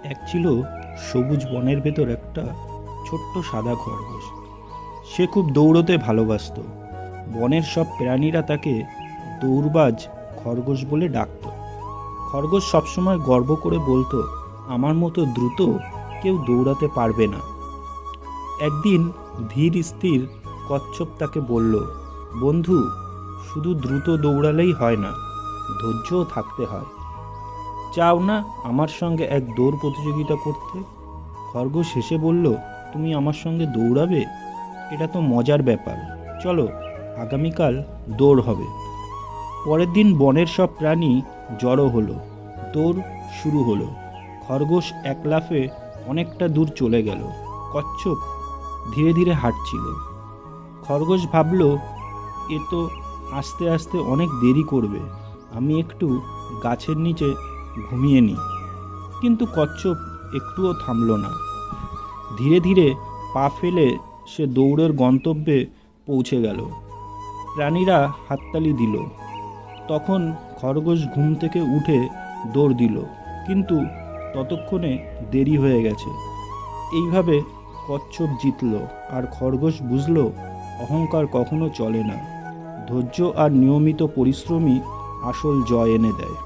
এক ছিল সবুজ বনের ভেতর একটা ছোট্ট সাদা খরগোশ। সে খুব দৌড়তে ভালোবাসতো। বনের সব প্রাণীরা তাকে দৌড়বাজ খরগোশ বলে ডাকতো। খরগোশ সবসময় গর্ব করে বলতো, আমার মতো দ্রুত কেউ দৌড়াতে পারবে না। একদিন ধীর স্থির কচ্ছপ তাকে বলল, বন্ধু, শুধু দ্রুত দৌড়ালেই হয় না, ধৈর্যও থাকতে হয়। চাও না আমার সঙ্গে এক দৌড় প্রতিযোগিতা করতে? খরগোশ হেসে বলল, তুমি আমার সঙ্গে দৌড়াবে? এটা তো মজার ব্যাপার। চলো, আগামীকাল দৌড় হবে। পরের দিন বনের সব প্রাণী জড়ো হলো। দৌড় শুরু হলো। খরগোশ এক লাফে অনেকটা দূর চলে গেল। কচ্ছপ ধীরে ধীরে হাঁটছিল। খরগোশ ভাবল, এ তো আস্তে আস্তে অনেক দেরি করবে, আমি একটু গাছের নিচে ঘুমিয়ে নিই। কিন্তু কচ্ছপ একটুও থামল না। ধীরে ধীরে পা ফেলে সে দৌড়ের গন্তব্যে পৌঁছে গেল। প্রাণীরা হাততালি দিল। তখন খরগোশ ঘুম থেকে উঠে দৌড় দিল, কিন্তু ততক্ষণে দেরি হয়ে গেছে। এইভাবে কচ্ছপ জিতল, আর খরগোশ বুঝল অহংকার কখনো চলে না। ধৈর্য আর নিয়মিত পরিশ্রমই আসল জয় এনে দেয়।